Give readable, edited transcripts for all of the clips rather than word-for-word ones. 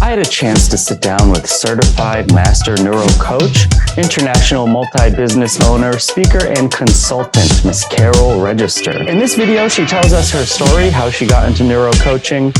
I had a chance to sit down with Certified Master NeuroCoach, international multi-business owner, speaker, and consultant, Miss Carol Register. In this video, she tells us her story, how she got into neurocoaching,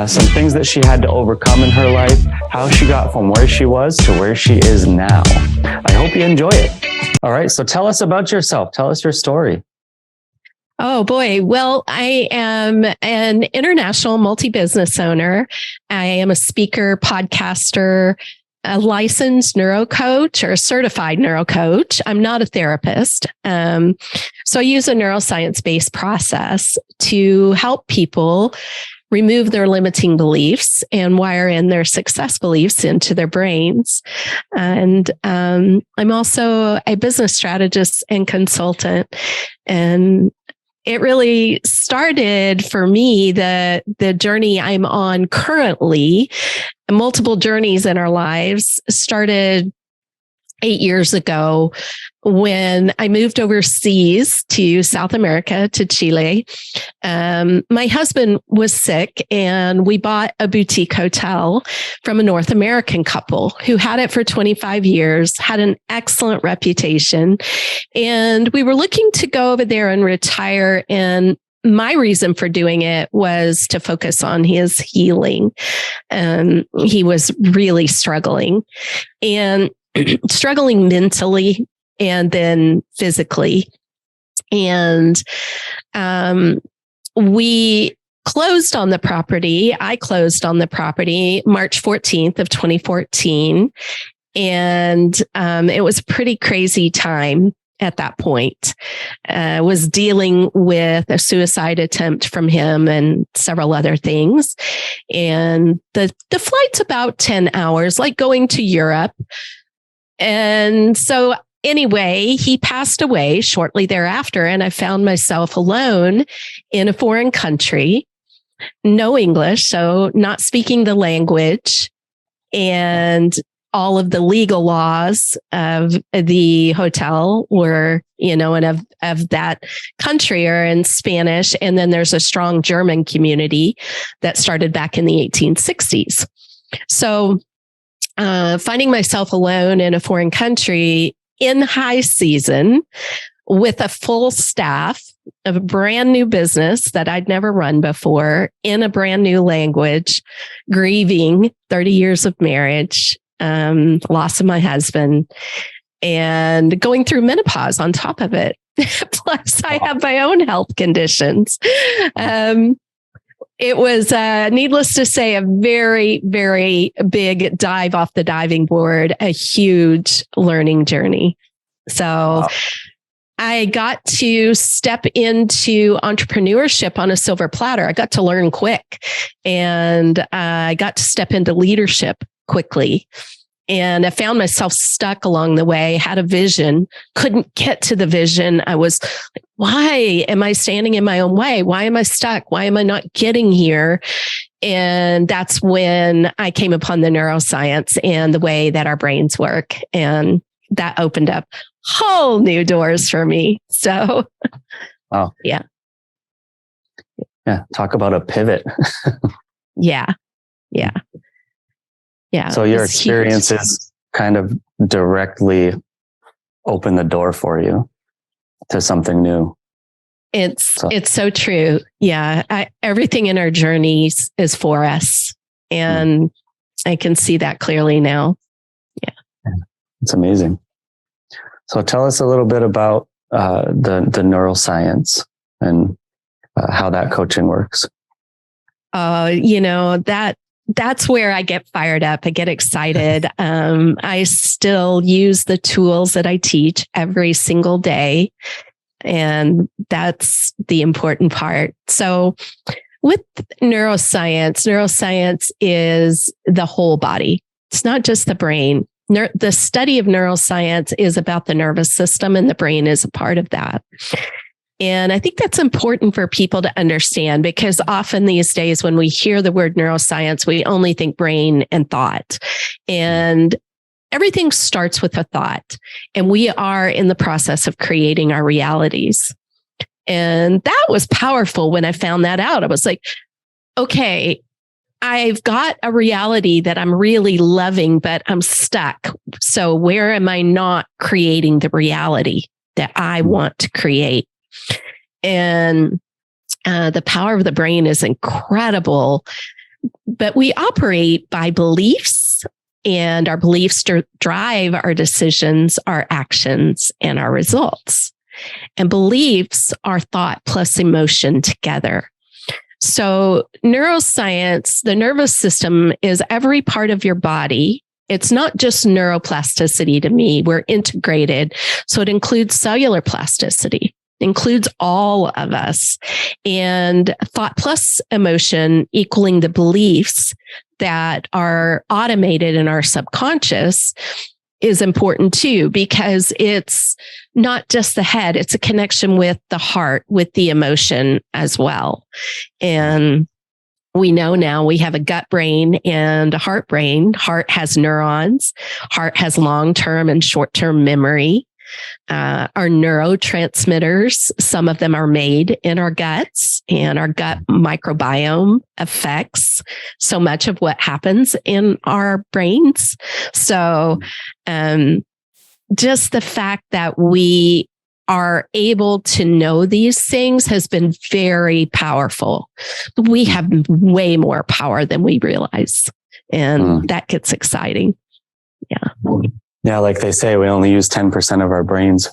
some things that she had to overcome in her life, how she got from where she was to where she is now. I hope you enjoy it. All right, so tell us about yourself. Tell us your story. Oh boy. Well, I am an international multi-business owner. I am a speaker, podcaster, a licensed neurocoach or a certified neurocoach. I'm not a therapist. So I use a neuroscience-based process to help people remove their limiting beliefs and wire in their success beliefs into their brains. And I'm also a business strategist and consultant. And it really started for me, the journey I'm on currently. Multiple journeys in our lives started 8 years ago when I moved overseas to South America, to Chile. My husband was sick and we bought a boutique hotel from a North American couple who had it for 25 years, had an excellent reputation. And we were looking to go over there and retire. And my reason for doing it was to focus on his healing. He was really struggling and struggling mentally and then physically. And we closed on the property. I closed on the property March 14th of 2014. And it was a pretty crazy time at that point. Was dealing with a suicide attempt from him and several other things. And the flight's about 10 hours, like going to Europe. And so anyway, he passed away shortly thereafter, and I found myself alone in a foreign country, no English, so not speaking the language, and all of the legal laws of the hotel were, and of that country are in Spanish. And then there's a strong German community that started back in the 1860s. So finding myself alone in a foreign country in high season with a full staff of a brand new business that I'd never run before in a brand new language, grieving 30 years of marriage, loss of my husband, and going through menopause on top of it. Plus, I have my own health conditions. It was, needless to say, a very, very big dive off the diving board, a huge learning journey. So wow. I got to step into entrepreneurship on a silver platter. I got to learn quick, and I got to step into leadership quickly. And I found myself stuck along the way, had a vision, couldn't get to the vision. I was like, why am I standing in my own way? Why am I stuck? Why am I not getting here? And that's when I came upon the neuroscience and the way that our brains work. And that opened up whole new doors for me. So, wow. Yeah. Talk about a pivot. Yeah. So your experiences kind of directly open the door for you to something new. It's so true. Yeah. Everything in our journeys is for us. And I can see that clearly now. Yeah. It's amazing. So tell us a little bit about the neuroscience and how that coaching works. That's where I get fired up. I get excited. I still use the tools that I teach every single day. And that's the important part. So with neuroscience is the whole body. It's not just the brain. The study of neuroscience is about the nervous system, and the brain is a part of that. And I think that's important for people to understand, because often these days when we hear the word neuroscience, we only think brain and thought. And everything starts with a thought. And we are in the process of creating our realities. And that was powerful when I found that out. I was like, okay, I've got a reality that I'm really loving, but I'm stuck. So where am I not creating the reality that I want to create? And the power of the brain is incredible, but we operate by beliefs, and our beliefs drive our decisions, our actions, and our results. And beliefs are thought plus emotion together. So neuroscience, the nervous system is every part of your body. It's not just neuroplasticity to me. We're integrated. So it includes cellular plasticity, includes all of us, and thought plus emotion equaling the beliefs that are automated in our subconscious is important too, because it's not just the head, it's a connection with the heart, with the emotion as well. And we know now we have a gut brain and a heart brain. Heart has neurons. Heart has long-term and short-term memory. Our neurotransmitters, some of them are made in our guts, and our gut microbiome affects so much of what happens in our brains. So just the fact that we are able to know these things has been very powerful. We have way more power than we realize, and that gets exciting. Yeah. Yeah, like they say, we only use 10% of our brains.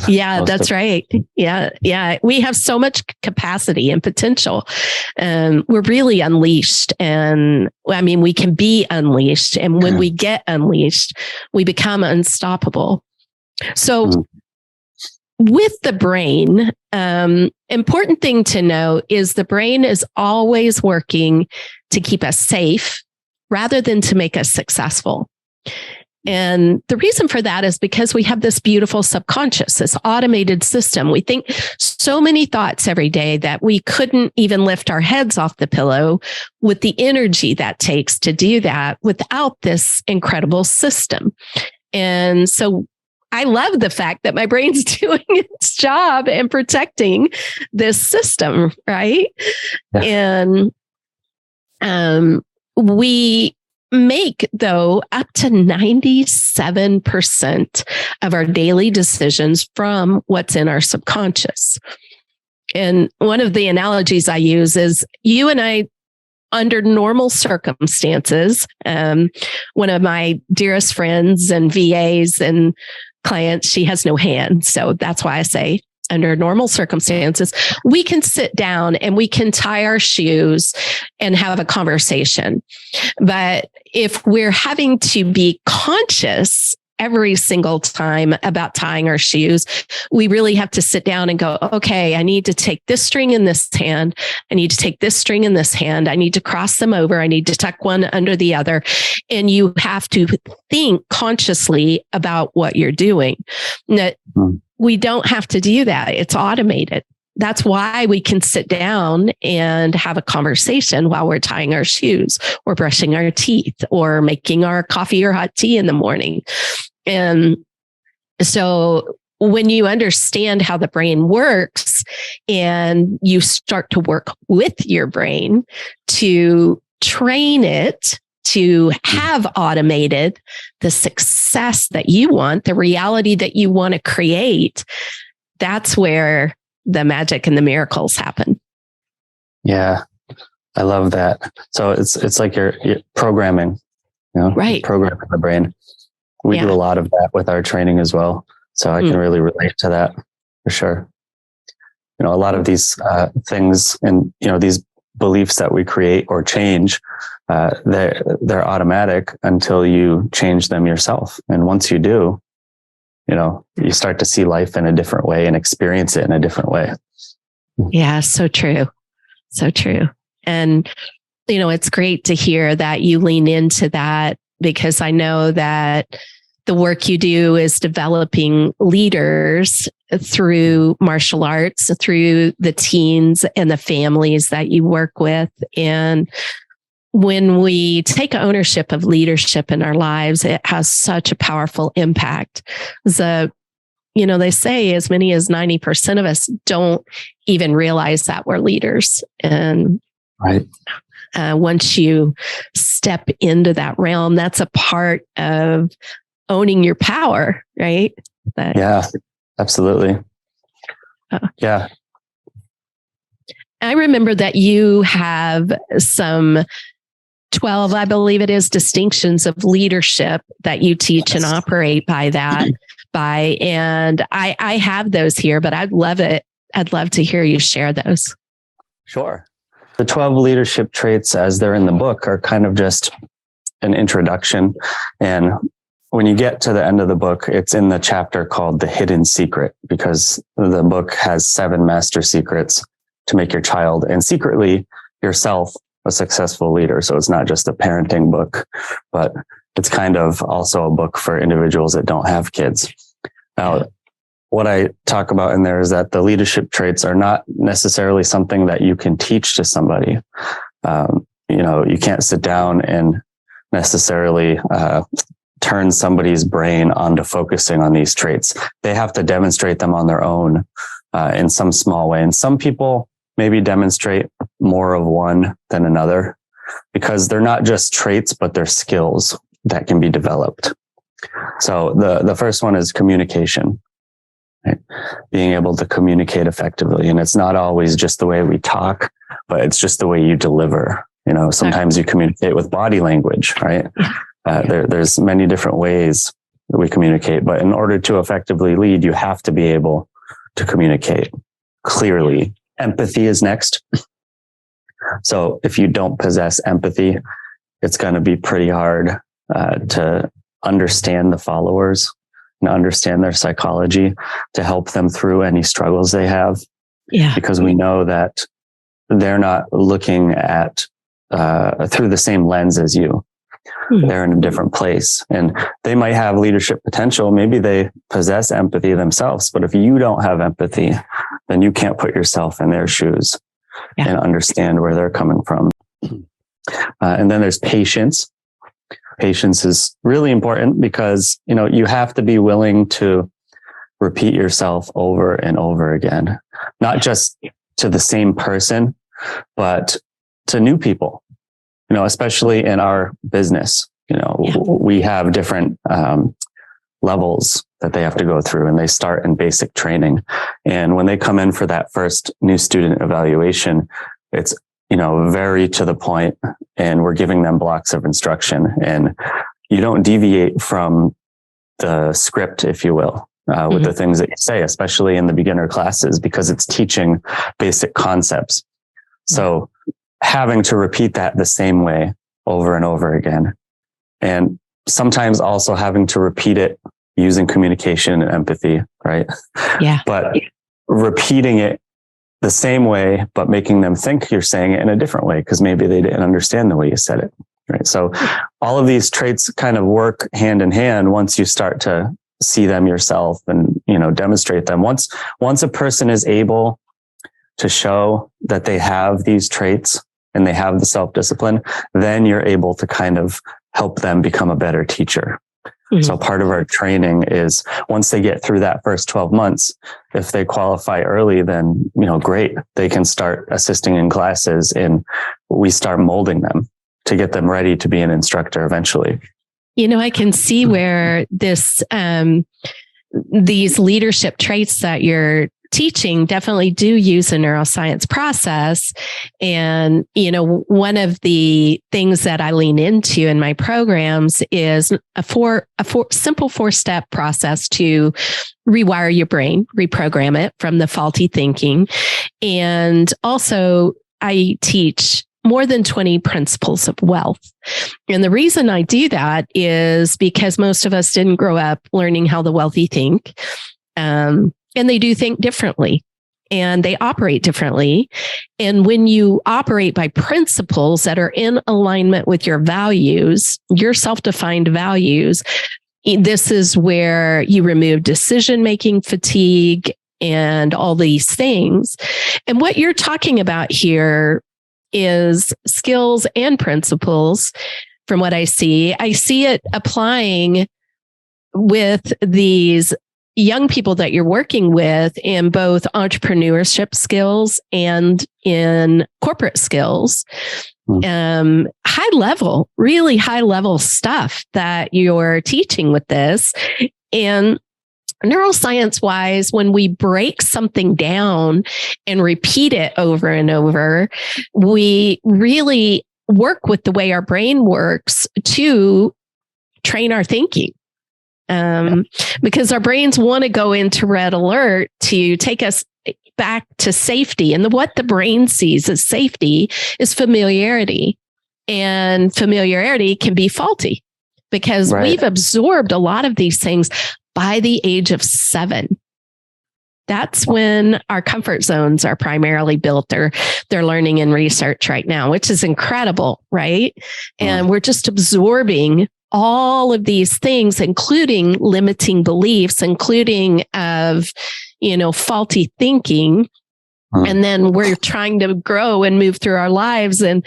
Yeah, that's right. Yeah. We have so much capacity and potential. We're really unleashed. And I mean, we can be unleashed. And when we get unleashed, we become unstoppable. So with the brain, important thing to know is the brain is always working to keep us safe rather than to make us successful. And the reason for that is because we have this beautiful subconscious, this automated system. We think so many thoughts every day that we couldn't even lift our heads off the pillow with the energy that takes to do that without this incredible system. And so I love the fact that my brain's doing its job and protecting this system, right? Yeah. And we make, though, up to 97% of our daily decisions from what's in our subconscious. And one of the analogies I use is you and I, under normal circumstances, one of my dearest friends and VAs and clients, she has no hands. So that's why I say under normal circumstances, we can sit down and we can tie our shoes and have a conversation. But if we're having to be conscious every single time about tying our shoes, we really have to sit down and go, okay, I need to take this string in this hand. I need to take this string in this hand. I need to cross them over. I need to tuck one under the other. And you have to think consciously about what you're doing. Now, we don't have to do that. It's automated. That's why we can sit down and have a conversation while we're tying our shoes or brushing our teeth or making our coffee or hot tea in the morning. And so when you understand how the brain works and you start to work with your brain to train it to have automated the success that you want, the reality that you want to create, that's where the magic and the miracles happen. Yeah, I love that. So it's like you're programming, right? Programming the brain. We do a lot of that with our training as well. So I can really relate to that for sure. A lot of these things and, these beliefs that we create or change, they're automatic until you change them yourself. And once you do, you start to see life in a different way and experience it in a different way. Yeah, so true. So true. And, it's great to hear that you lean into that, because I know that the work you do is developing leaders through martial arts, through the teens and the families that you work with. And when we take ownership of leadership in our lives, it has such a powerful impact. They say as many as 90% of us don't even realize that we're leaders. And right. once you step into that realm, that's a part of owning your power, right? Yeah, absolutely. Yeah. I remember that you have some 12, I believe it is, distinctions of leadership that you teach and operate by that. And I have those here, but I'd love it. I'd love to hear you share those. Sure. The 12 leadership traits, as they're in the book, are kind of just an introduction. And when you get to the end of the book, it's in the chapter called The Hidden Secret, because the book has 7 master secrets to make your child and secretly yourself a successful leader. So it's not just a parenting book, but it's kind of also a book for individuals that don't have kids. Now, what I talk about in there is that the leadership traits are not necessarily something that you can teach to somebody. You can't sit down and necessarily turn somebody's brain onto focusing on these traits. They have to demonstrate them on their own in some small way. And some people maybe demonstrate more of one than another, because they're not just traits, but they're skills that can be developed. So the first one is communication, right? Being able to communicate effectively. And it's not always just the way we talk, but it's just the way you deliver. Sometimes you communicate with body language, right? There's many different ways that we communicate, but in order to effectively lead, you have to be able to communicate clearly. Empathy is next. So if you don't possess empathy, it's going to be pretty hard to understand the followers and understand their psychology, to help them through any struggles they have. Yeah. Because we know that they're not looking at through the same lens as you. They're in a different place, and they might have leadership potential. Maybe they possess empathy themselves, but if you don't have empathy, then you can't put yourself in their shoes and understand where they're coming from. And then there's patience. Patience is really important because, you have to be willing to repeat yourself over and over again, not just to the same person, but to new people. Especially in our business, we have different levels that they have to go through, and they start in basic training. And when they come in for that first new student evaluation, it's, very to the point, and we're giving them blocks of instruction, and you don't deviate from the script, if you will, with the things that you say, especially in the beginner classes, because it's teaching basic concepts. So having to repeat that the same way over and over again. And sometimes also having to repeat it using communication and empathy, right? Yeah. But repeating it the same way, but making them think you're saying it in a different way, because maybe they didn't understand the way you said it, right? So all of these traits kind of work hand in hand once you start to see them yourself and, demonstrate them. Once a person is able to show that they have these traits and they have the self-discipline, then you're able to kind of help them become a better teacher. So part of our training is once they get through that first 12 months, if they qualify early, then, great. They can start assisting in classes, and we start molding them to get them ready to be an instructor eventually. I can see where these leadership traits that you're teaching definitely do use a neuroscience process. And, one of the things that I lean into in my programs is a simple 4-step process to rewire your brain, reprogram it from the faulty thinking. And also I teach more than 20 principles of wealth. And the reason I do that is because most of us didn't grow up learning how the wealthy think. And they do think differently, and they operate differently. And when you operate by principles that are in alignment with your values, your self-defined values, this is where you remove decision-making fatigue and all these things. And what you're talking about here is skills and principles. From what I see it applying with these young people that you're working with in both entrepreneurship skills and in corporate skills. really high level stuff that you're teaching with this. And neuroscience wise, when we break something down and repeat it over and over, we really work with the way our brain works to train our thinking. Because our brains want to go into red alert to take us back to safety. And what the brain sees as safety is familiarity. And familiarity can be faulty because we've absorbed a lot of these things by the age of 7. That's when our comfort zones are primarily built. They're learning in research right now, which is incredible, right? And we're just absorbing all of these things, including limiting beliefs, including of, faulty thinking. And then we're trying to grow and move through our lives. And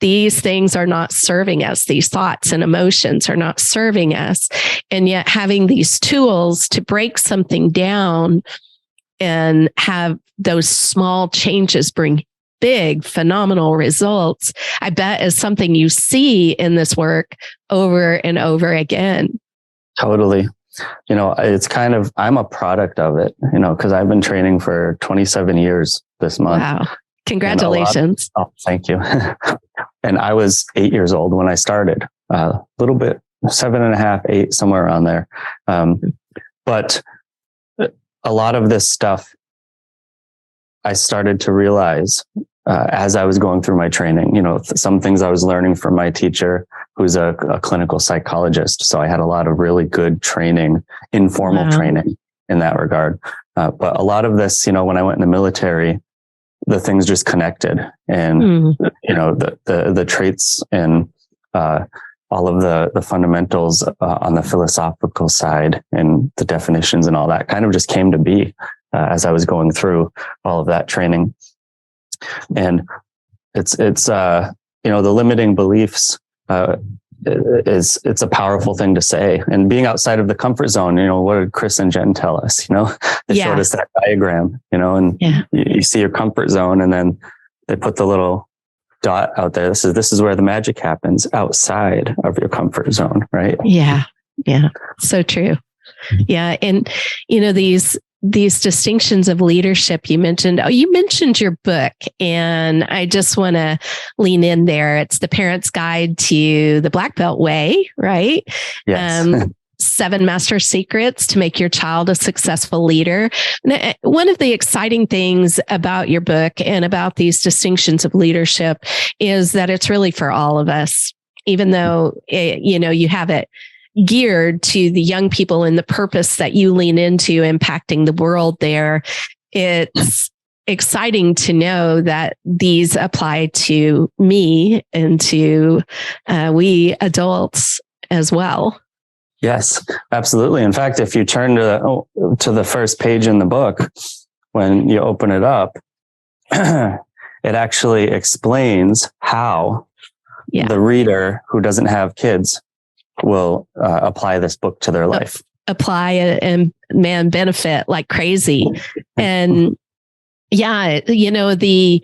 these things are not serving us. These thoughts and emotions are not serving us. And yet having these tools to break something down and have those small changes bring big, phenomenal results, I bet is something you see in this work over and over again. Totally. It's I'm a product of it, because I've been training for 27 years this month. Wow. Congratulations. Thank you. And I was 8 years old when I started, a little bit, 7.5, 8, somewhere around there. But a lot of this stuff, I started to realize as I was going through my training, some things I was learning from my teacher, who's a clinical psychologist. So I had a lot of really good training, informal training in that regard. But a lot of this, when I went in the military, the things just connected, and the traits and all of the fundamentals on the philosophical side and the definitions and all that kind of just came to be as I was going through all of that training. And it's the limiting beliefs it's a powerful thing to say. And being outside of the comfort zone, what did Chris and Jen tell us? They showed us that diagram, and you see your comfort zone, and then they put the little dot out there. This is where the magic happens, outside of your comfort zone, right? Yeah. So true. Yeah. And, these distinctions of leadership you mentioned. Oh, you mentioned your book, and I just want to lean in there. It's The Parent's Guide to the Black Belt Way, right? Yes. 7 master secrets to make your child a successful leader. One of the exciting things about your book and about these distinctions of leadership is that it's really for all of us, even though, you have it geared to the young people and the purpose that you lean into impacting the world there. It's exciting to know that these apply to me and to we adults as well. Yes, absolutely. In fact, if you turn to the first page in the book, when you open it up, it actually explains how the reader who doesn't have kids will apply this book to their life. Apply and benefit like crazy. And the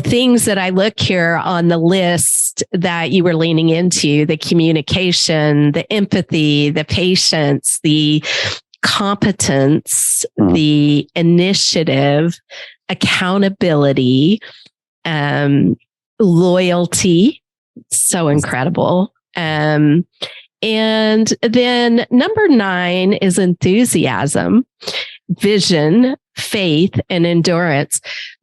things that I look here on the list that you were leaning into, the communication, the empathy, the patience, the competence, the initiative, accountability, loyalty, so incredible. And then number 9 is enthusiasm, vision, faith, and endurance.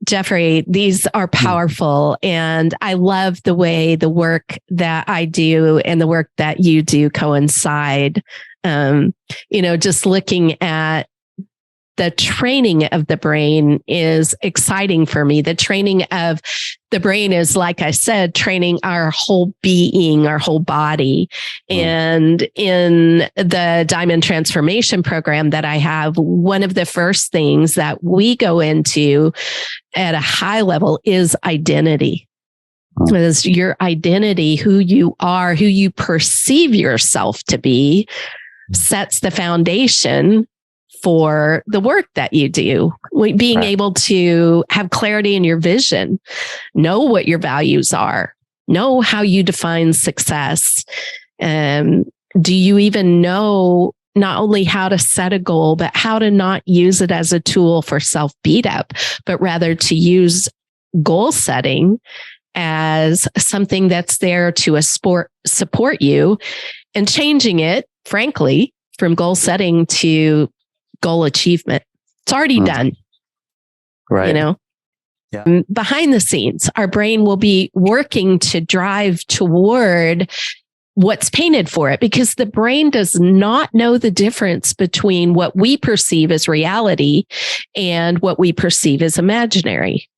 Jeffrey, these are powerful. And I love the way the work that I do and the work that you do coincide. Just looking at the training of the brain is exciting for me. The training of the brain is, like I said, training our whole being, our whole body. And in the Diamond Transformation program that I have, one of the first things that we go into at a high level is identity. Is your identity, who you are, who you perceive yourself to be, sets the foundation for the work that you do. Being able to have clarity in your vision, know what your values are, know how you define success. Do you even know not only how to set a goal, but how to not use it as a tool for self beat up, but rather to use goal setting as something that's there to support you, and changing it, frankly, from goal setting to goal achievement. It's already done. Right. You know? Yeah. Behind the scenes, our brain will be working to drive toward what's painted for it, because the brain does not know the difference between what we perceive as reality and what we perceive as imaginary.